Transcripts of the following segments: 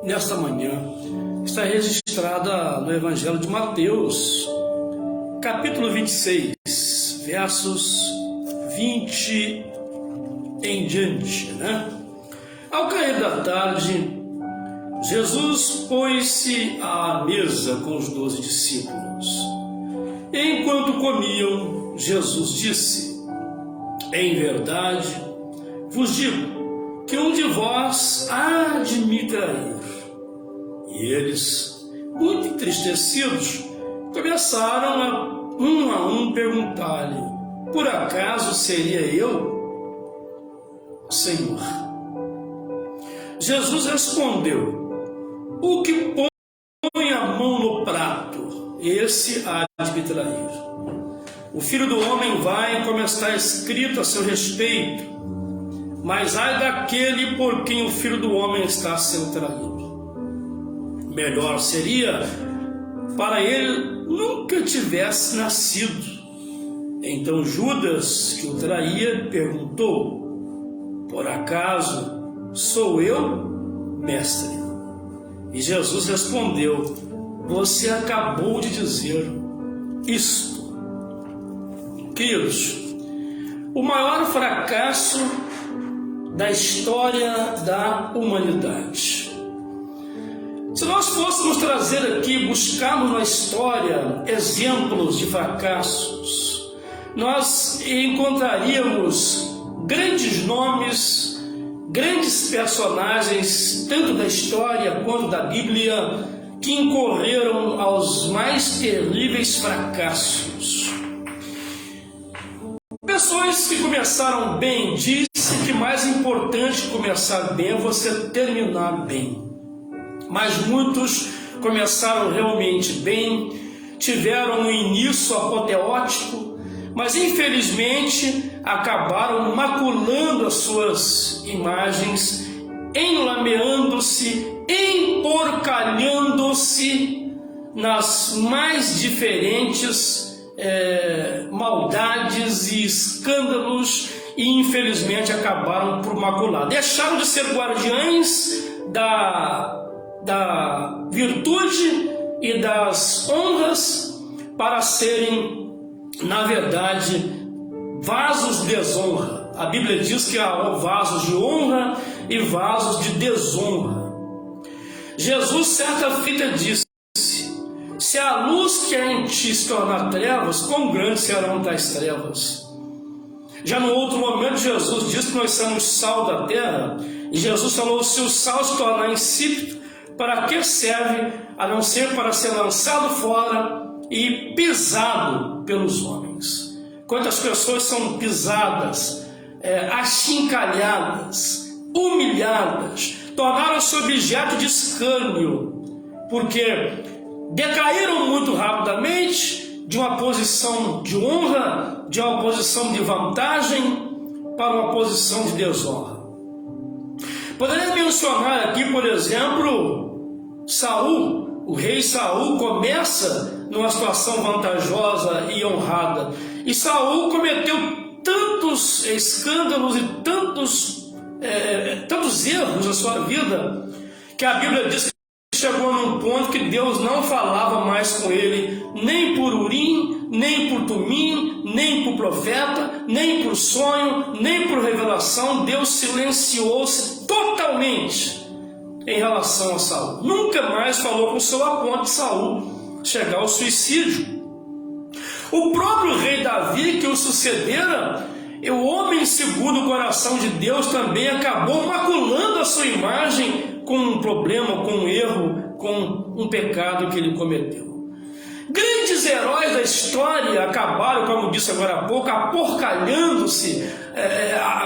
nesta manhã está registrada no Evangelho de Mateus, capítulo 26, versos 20 em diante, Ao cair da tarde, Jesus pôs-se à mesa com os 12 discípulos. E enquanto comiam, Jesus disse: em verdade, vos digo que um de vós há de me trair. E eles, muito entristecidos, começaram a um perguntar-lhe: por acaso seria eu, Senhor? Jesus respondeu: o que põe a mão no prato, esse há de me trair. O Filho do Homem vai como está escrito a seu respeito, mas ai daquele por quem o Filho do Homem está sendo traído. Melhor seria para ele nunca tivesse nascido. Então Judas, que o traía, perguntou: por acaso sou eu, mestre? E Jesus respondeu: você acabou de dizer isto. Queridos, o maior fracasso da história da humanidade. Se nós fôssemos trazer aqui, buscarmos na história exemplos de fracassos, nós encontraríamos grandes nomes, grandes personagens, tanto da história quanto da Bíblia, que incorreram aos mais terríveis fracassos. Pessoas que começaram bem, disse que mais importante que começar bem é você terminar bem. Mas muitos começaram realmente bem, tiveram um início apoteótico, mas infelizmente acabaram maculando as suas imagens, enlameando-se, emporcalhando-se nas mais diferentes maldades e escândalos, e infelizmente acabaram por macular. Deixaram de ser guardiães da virtude e das honras para serem, na verdade, vasos de desonra. A Bíblia diz que há vasos de honra e vasos de desonra. Jesus, certa feita, disse: se a luz que há em ti se tornar trevas, quão grandes serão tais trevas? Já no outro momento, Jesus disse que nós somos sal da terra, e Jesus falou: se o sal se tornar insípido, para que serve, a não ser para ser lançado fora e pisado pelos homens? Quantas pessoas são pisadas, achincalhadas, humilhadas, tornaram-se objeto de escárnio, porque decaíram muito rapidamente de uma posição de honra, de uma posição de vantagem, para uma posição de desonra. Poderia mencionar aqui, por exemplo, Saul. O rei Saul começa numa situação vantajosa e honrada, e Saul cometeu tantos escândalos e tantos erros na sua vida, que a Bíblia diz que chegou num ponto que Deus não falava mais com ele, nem por Urim, nem por Tumim, nem por profeta, nem por sonho, nem por revelação. Deus silenciou-se totalmente em relação a Saul. Nunca mais falou com Saul, a ponto de Saul chegar ao suicídio. O próprio rei Davi, que o sucedera, o homem segundo o coração de Deus, também acabou maculando a sua imagem com um problema, com um erro, com um pecado que ele cometeu. Grandes heróis da história acabaram, como disse agora há pouco, aporcalhando-se,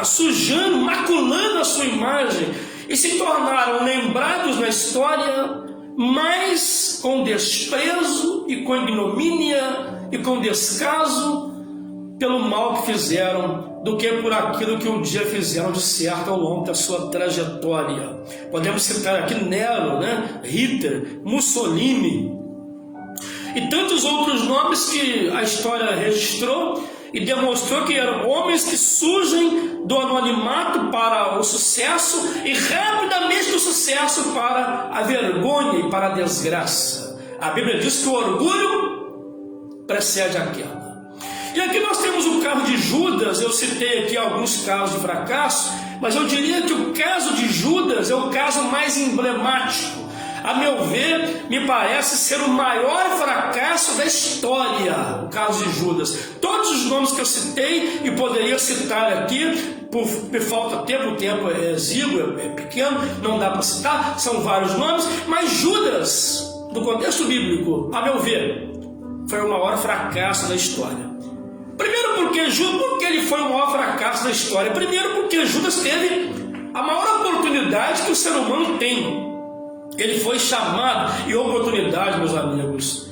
sujando, maculando a sua imagem, e se tornaram lembrados na história mais com desprezo e com ignomínia e com descaso pelo mal que fizeram, do que por aquilo que um dia fizeram de certo ao longo da sua trajetória. Podemos citar aqui Nero, Hitler, Mussolini e tantos outros nomes que a história registrou, e demonstrou que eram homens que surgem do anonimato para o sucesso e rapidamente do sucesso para a vergonha e para a desgraça. A Bíblia diz que o orgulho precede a queda. E aqui nós temos o caso de Judas. Eu citei aqui alguns casos de fracasso, mas eu diria que o caso de Judas é o caso mais emblemático. A meu ver, me parece ser o maior fracasso da história, o caso de Judas. Todos os nomes que eu citei e poderia citar aqui, por falta de tempo, o tempo é exíguo, é pequeno, não dá para citar, são vários nomes, mas Judas, no contexto bíblico, a meu ver, foi o maior fracasso da história. Primeiro porque ele foi o maior fracasso da história. Primeiro porque Judas teve a maior oportunidade que o ser humano tem. Ele foi chamado, e oportunidade, meus amigos,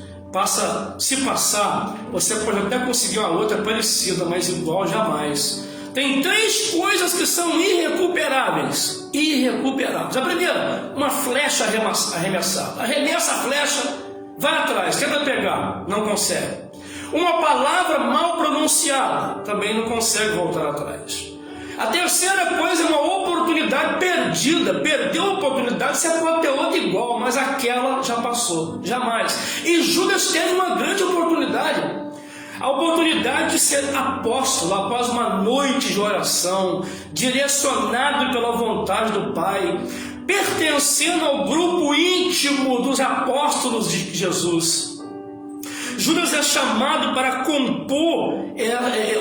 se passar, você pode até conseguir uma outra parecida, mas igual jamais. Tem 3 coisas que são irrecuperáveis. Irrecuperáveis. A primeira, uma flecha arremessada. Arremessa a flecha, vai atrás, tenta pegar, não consegue. Uma palavra mal pronunciada, também não consegue voltar atrás. A terceira coisa é uma oportunidade perdida. Perdeu a oportunidade, você pode ter outra igual, mas aquela já passou, jamais. E Judas teve uma grande oportunidade. A oportunidade de ser apóstolo após uma noite de oração, direcionado pela vontade do Pai, pertencendo ao grupo íntimo dos apóstolos de Jesus. Judas é chamado para compor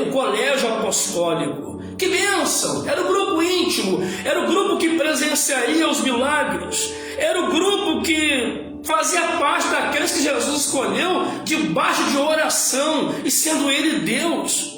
o colégio apostólico. Que bênção! Era o grupo íntimo, era o grupo que presenciaria os milagres, era o grupo que fazia parte daqueles que Jesus escolheu debaixo de oração e sendo ele Deus.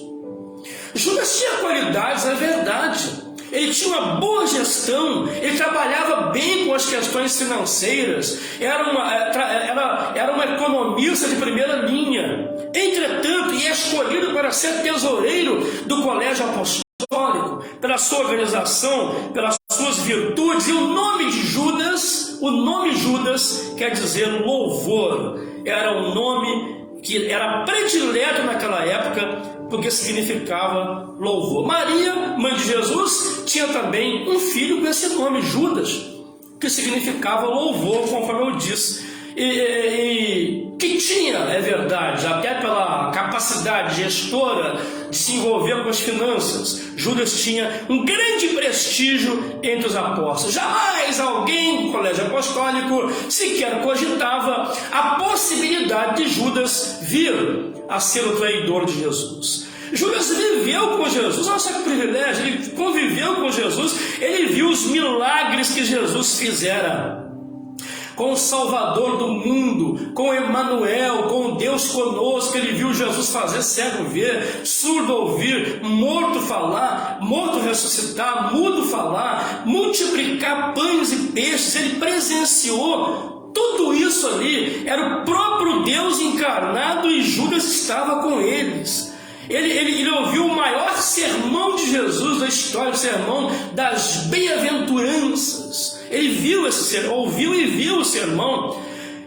Judas tinha qualidades, é verdade. Ele tinha uma boa gestão, ele trabalhava bem com as questões financeiras, era um economista de primeira linha. Entretanto, e é escolhido para ser tesoureiro do colégio apostólico, pela sua organização, pelas suas virtudes. E o nome Judas quer dizer louvor. Era um nome que era predileto naquela época, porque significava louvor. Maria, mãe de Jesus, tinha também um filho com esse nome, Judas, que significava louvor, conforme eu disse. Que tinha, é verdade, até pela capacidade gestora de se envolver com as finanças, Judas tinha um grande prestígio entre os apóstolos. Jamais alguém do colégio apostólico sequer cogitava a possibilidade de Judas vir a ser o traidor de Jesus. Judas viveu com Jesus, nossa, que privilégio, ele conviveu com Jesus, ele viu os milagres que Jesus fizera com o Salvador do mundo, com Emanuel, com Deus conosco. Ele viu Jesus fazer cego ver, surdo ouvir, morto falar, morto ressuscitar, mudo falar, multiplicar pães e peixes. Ele presenciou tudo isso ali. Era o próprio Deus encarnado e Judas estava com eles. Ele ouviu o maior sermão de Jesus da história, o sermão das bem-aventuranças. Ele viu esse sermão, ouviu e viu o sermão.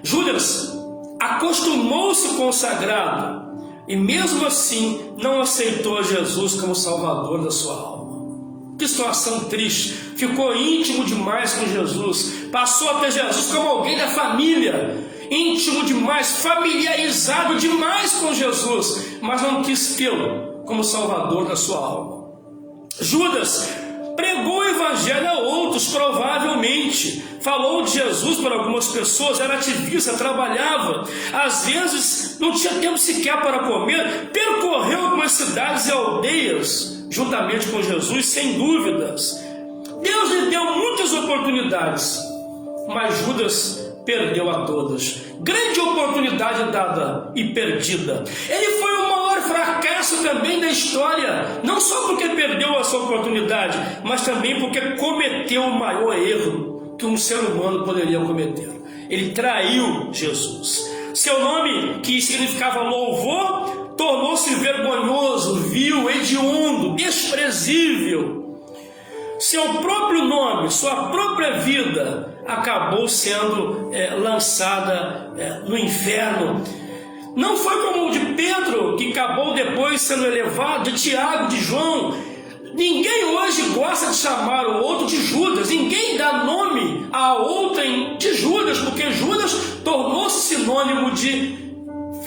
Judas acostumou-se com o sagrado e mesmo assim não aceitou Jesus como Salvador da sua alma. Que situação triste. Ficou íntimo demais com Jesus, passou a ter Jesus como alguém da família, íntimo demais, familiarizado demais com Jesus, mas não quis tê-lo como Salvador da sua alma. Judas pregou o evangelho a outros, provavelmente falou de Jesus para algumas pessoas, era ativista, trabalhava, às vezes não tinha tempo sequer para comer, percorreu algumas cidades e aldeias juntamente com Jesus, sem dúvidas. Deus lhe deu muitas oportunidades, mas Judas perdeu a todas. Grande oportunidade dada e perdida. Ele foi o maior fracasso também da história, não só porque perdeu a sua oportunidade, mas também porque cometeu o maior erro que um ser humano poderia cometer. Ele traiu Jesus. Seu nome, que significava louvor, tornou-se vergonhoso, vil, hediondo, desprezível. Seu próprio nome, sua própria vida acabou sendo lançada no inferno. Não foi como o de Pedro, que acabou depois sendo elevado, de Tiago, de João. Ninguém hoje gosta de chamar o outro de Judas. Ninguém dá nome a outrem de Judas, porque Judas tornou-se sinônimo de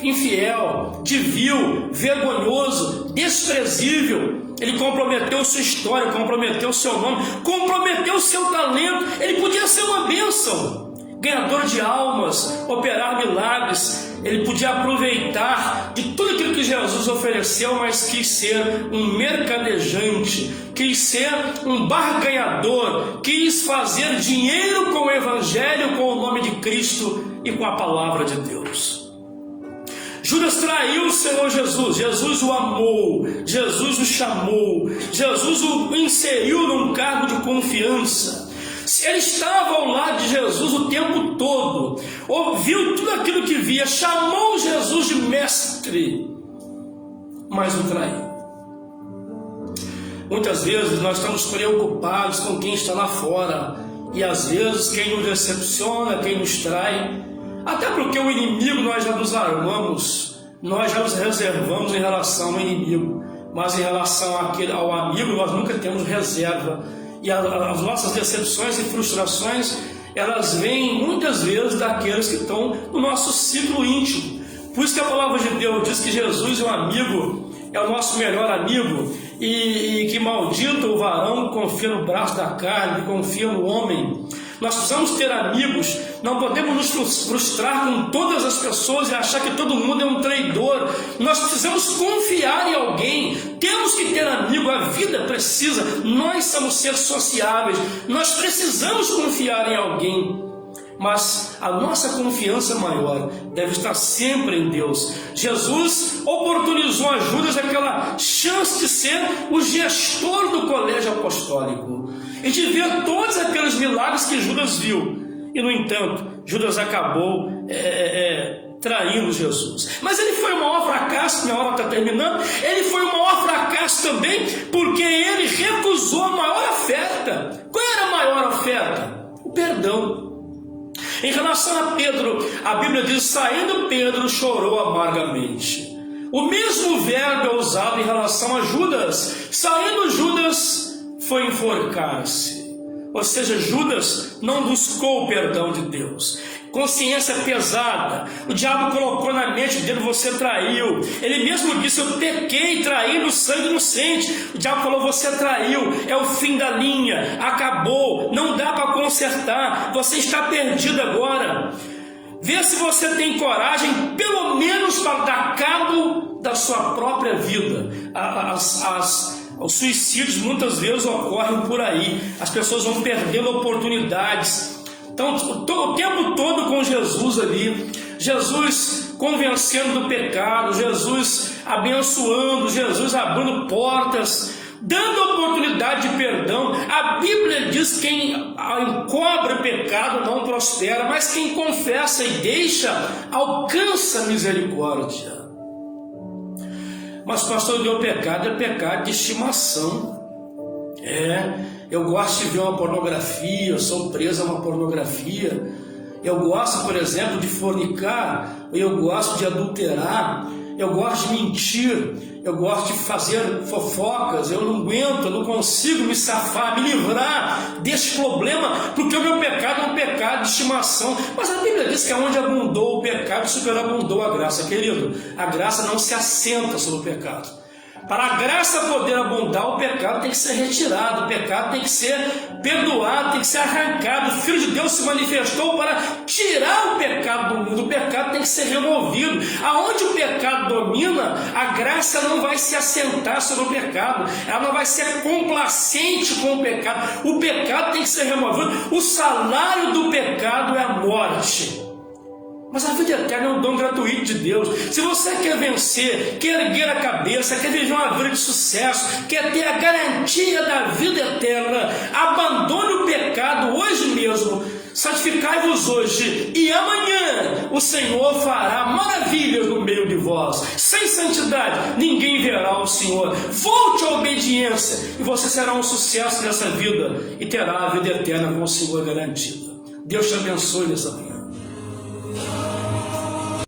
infiel, de vil, vergonhoso, desprezível. Ele comprometeu sua história, comprometeu seu nome, comprometeu seu talento. Ele podia ser uma bênção, ganhador de almas, operar milagres. Ele podia aproveitar de tudo aquilo que Jesus ofereceu, mas quis ser um mercadejante, quis ser um barganhador, quis fazer dinheiro com o Evangelho, com o nome de Cristo e com a palavra de Deus. Judas traiu o Senhor Jesus. Jesus o amou, Jesus o chamou, Jesus o inseriu num cargo de confiança. Ele estava ao lado de Jesus o tempo todo, ouviu tudo aquilo que via, chamou Jesus de mestre, mas o traiu. Muitas vezes nós estamos preocupados com quem está lá fora, e às vezes quem nos decepciona, quem nos trai, até porque o inimigo nós já nos armamos, nós já nos reservamos em relação ao inimigo, mas em relação ao amigo nós nunca temos reserva. E as nossas decepções e frustrações, elas vêm muitas vezes daqueles que estão no nosso ciclo íntimo. Por isso que a palavra de Deus diz que Jesus é um amigo, é o nosso melhor amigo, e que maldito o varão que confia no braço da carne, que confia no homem. Nós precisamos ter amigos, não podemos nos frustrar com todas as pessoas e achar que todo mundo é um traidor. Nós precisamos confiar em alguém, temos que ter amigo, a vida precisa, nós somos seres sociáveis, nós precisamos confiar em alguém. Mas a nossa confiança maior deve estar sempre em Deus. Jesus oportunizou a Judas aquela chance de ser o gestor do colégio apostólico e de ver todos aqueles milagres que Judas viu. E no entanto, Judas acabou traindo Jesus. Mas ele foi o maior fracasso, minha hora está terminando, ele foi o maior fracasso também porque ele recusou a maior oferta. Qual era a maior oferta? O perdão. Em relação a Pedro, a Bíblia diz: saindo Pedro chorou amargamente. O mesmo verbo é usado em relação a Judas. Saindo Judas foi enforcar-se. Ou seja, Judas não buscou o perdão de Deus. Consciência pesada, o diabo colocou na mente dele: você traiu. Ele mesmo disse: eu pequei traindo o sangue inocente. O diabo falou: você traiu, é o fim da linha, acabou, não dá para consertar, você está perdido agora. Vê se você tem coragem, pelo menos para dar cabo da sua própria vida. Os suicídios muitas vezes ocorrem por aí, as pessoas vão perdendo oportunidades. Então, o tempo todo com Jesus ali, Jesus convencendo do pecado, Jesus abençoando, Jesus abrindo portas, dando oportunidade de perdão. A Bíblia diz que quem encobre o pecado não prospera, mas quem confessa e deixa alcança misericórdia. Mas pastor, o pecado é pecado de estimação. Eu gosto de ver uma pornografia, eu sou preso a uma pornografia. Eu gosto, por exemplo, de fornicar, eu gosto de adulterar, eu gosto de mentir, eu gosto de fazer fofocas, eu não aguento, eu não consigo me safar, me livrar desse problema, porque o meu pecado é um pecado de estimação. Mas a Bíblia diz que onde abundou o pecado, superabundou a graça. Querido, a graça não se assenta sobre o pecado. Para a graça poder abundar, o pecado tem que ser retirado, o pecado tem que ser perdoado, tem que ser arrancado. O Filho de Deus se manifestou para tirar o pecado do mundo, o pecado tem que ser removido. Aonde o pecado domina, a graça não vai se assentar sobre o pecado, ela não vai ser complacente com o pecado. O pecado tem que ser removido. O salário do pecado é a morte. Mas a vida eterna é um dom gratuito de Deus. Se você quer vencer, quer erguer a cabeça, quer viver uma vida de sucesso, quer ter a garantia da vida eterna, abandone o pecado hoje mesmo, santificai-vos hoje, e amanhã o Senhor fará maravilhas no meio de vós. Sem santidade ninguém verá o Senhor. Volte à obediência e você será um sucesso nessa vida e terá a vida eterna com o Senhor garantida. Deus te abençoe nessa manhã.